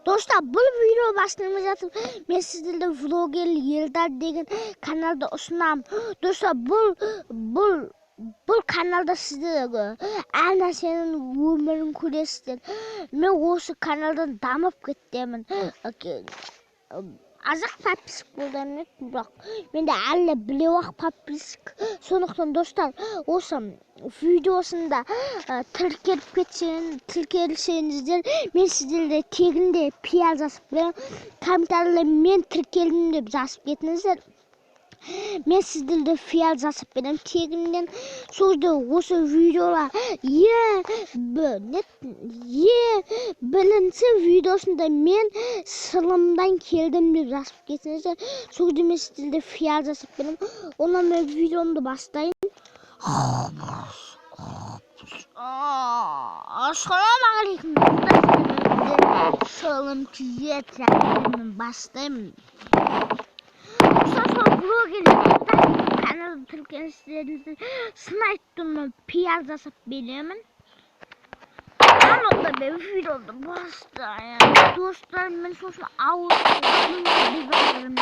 Dostlar bu video başlamayacağım. Ben sizlerle vlogger Yıldar degen kanalda usunam. Dostlar bu kanalda sizlerle her narsenin umurun kuresizdir. Ben osu kanaldan damıp kettimin. Azık papisik bulduğunu bırak. Ben de elle bilevak papisik. Sonuçta dostlar olsam videosunda tilkelip tilkelisenizdер men sizlerle teginde piyaz asıp bilen komentarla men tilkeldim dep жазып кетіңіздер. Men sizlerle fiyal жазып берем тегімден. Sonra осы videolar bilinçli videosunda men sılımdan keldim dep жазып кетіңіздер. Sonra men sizlerle fiyal жазып берем. Ondan ben videomda başlayayım. Assalamualaikum. Salam size tekrar başlayayım. Sonra vlogger kanalı Türkiye'nin sizlerinizden sniper'ımla piyaz asıp biliyorum. Ama da ben videoda başlayayım. Dostlarım ben sonuçta Avrupa'nın biberlerim.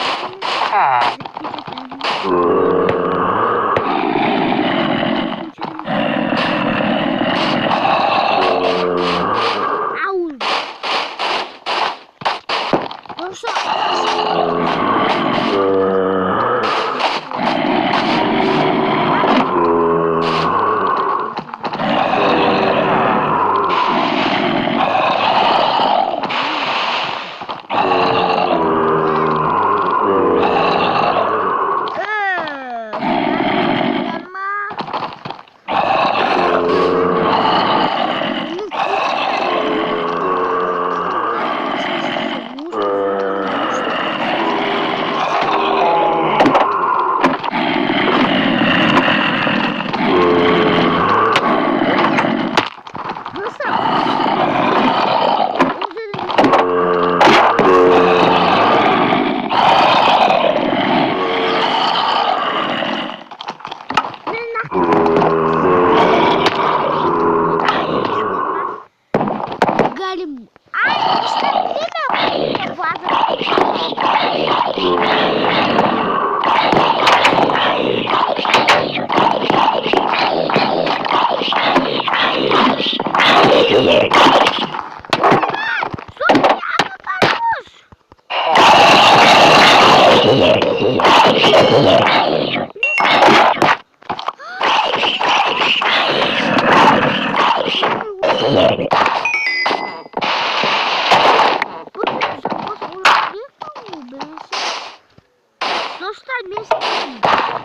Dostlar ben size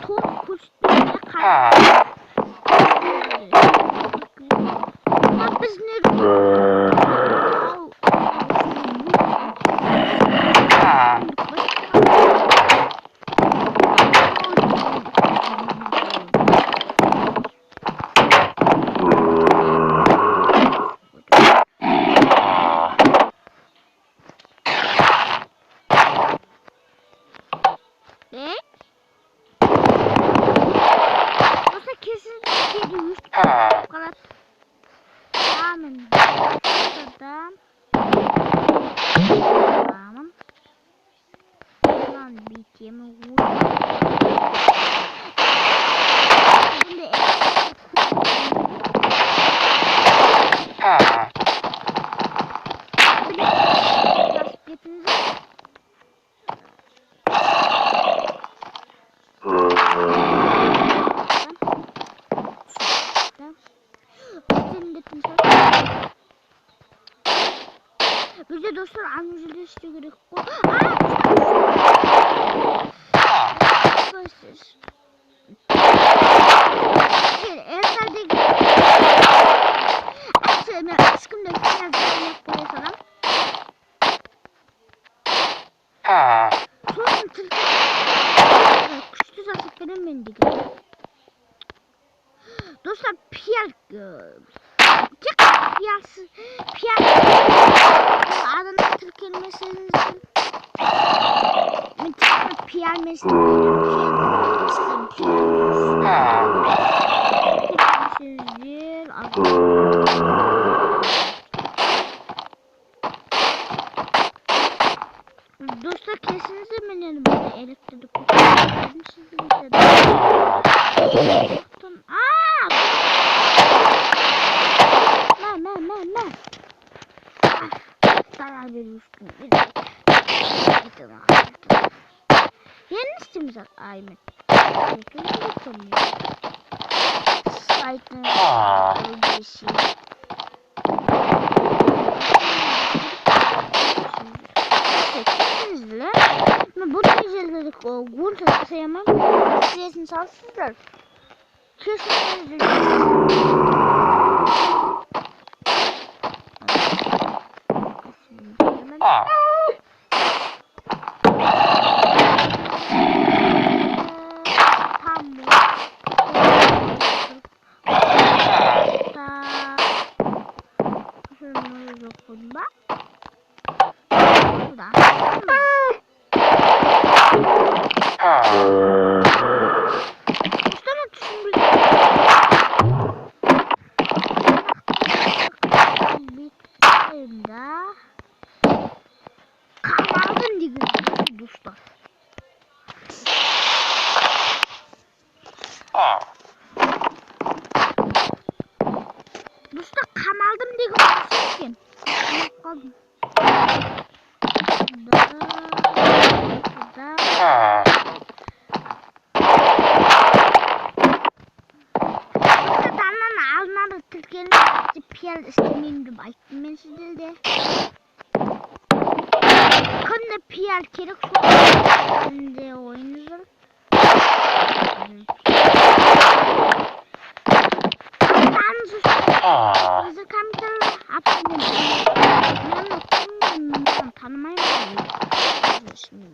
top kuşlarına karşı biz ne bize dostlar anlayıcı işte gerek. Dostlar piyal adını Türk kelimesinin piyal Dostlar kesinlikle benim böyle elektrik kutularını sizin de. Aaa! Ne? Zarar veriyorsun. Yeni istemiz Ahmet. Saydın. Öylesi. Sizler. Bu teyzeleri gurta sayamam. Sizin salsızlar. Kesin dostlar. Dostlar kanaldım diye konuşurken. Kaldım. Dostlar danlan almadı Türkiye'nin piyal istemeyim gibi ayıttım ben sizde de. Kanında piyal kerek şimdi oyunuzun. Bizi kamera yaptım. Ben tanımayım. Şimdi.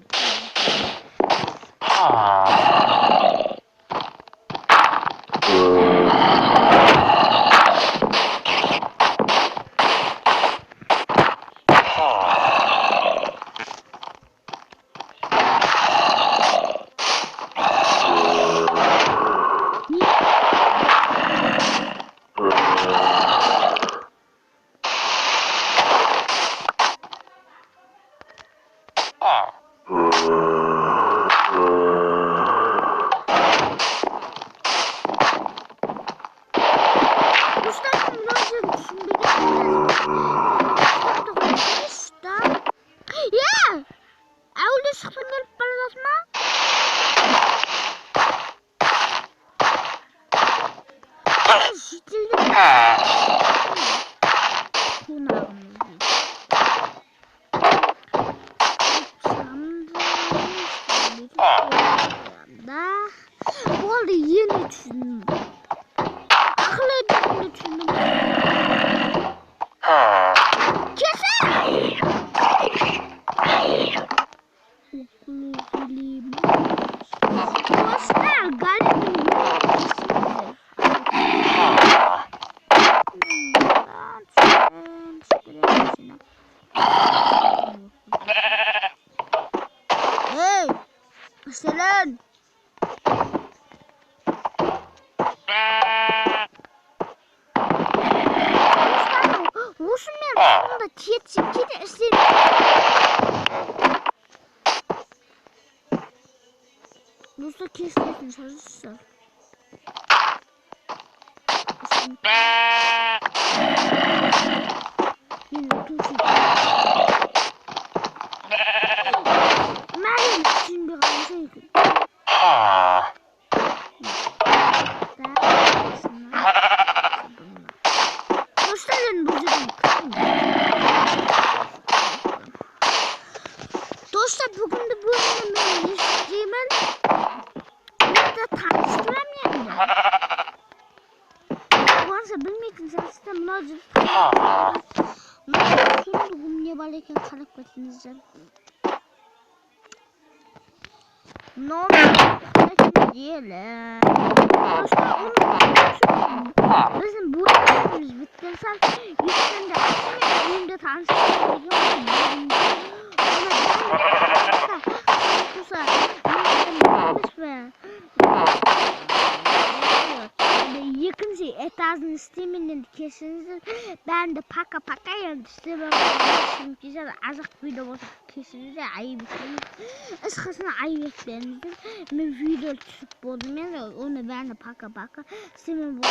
Bu arada yeni düşündüm. Akıl edip düşündüm. Kesin! Dostlar garibim. Hey! Selam. Rus'un yanında TT de istedim. Rus'ta kesin çalışırsa. Yine otursun. Meryem için bir şey. Dostlarım bu dostlar bugün de bu bölümü izleyeyim. Burada tanıştıramayayım da. Bu arada bilmiyorum sen sistem lazım. Nasıl bugün niye balayken karakterinize? Normal diyelim. Dostlar onu bizim bu biz bitirsel yüzden de aslında önümde tanıştırıyorum. Yakın şey etazın gelmesini istemeyenler kesinlikle ben de paka yani istemem. Güzel azıcık video olsa kesinlikle ayıp etmeyin. Eskisine ayıp etmeyinizdir. Ben video tutup buldum yani onu ben de paka istemem bu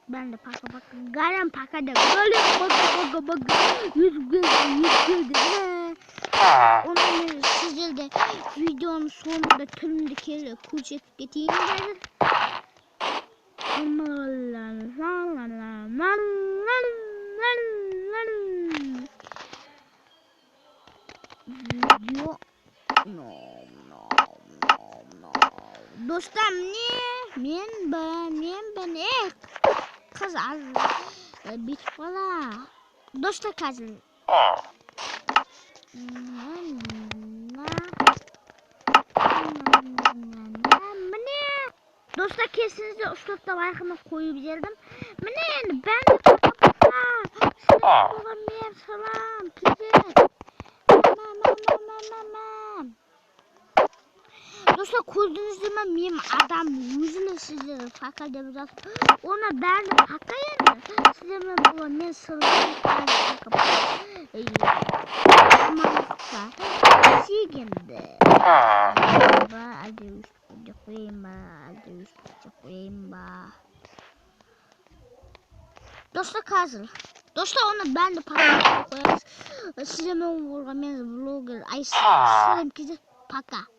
ben de paka garam paka da böyle paka yüz göz onun sizce de videonun sonunda tümdeki kucak getireyim dedim. Video dostum ne men kız az bit bala dosta kazın dostlar kesinlikle uslupta like'ını koyabilirdim. Yani ben de selam olamıyorum salam please. Dostlar koydunuz değil mi? Benim adam yüzüne sizlere fakat yapacağız. Ona ben de fakayım. Sizlere olamıyorum salam. Ama siginde. Hadi koyayım dostlar kazıl. Dostlar onu ben de paka koyarız. Size ben vurgamız vlogger. Ay selam ki paka.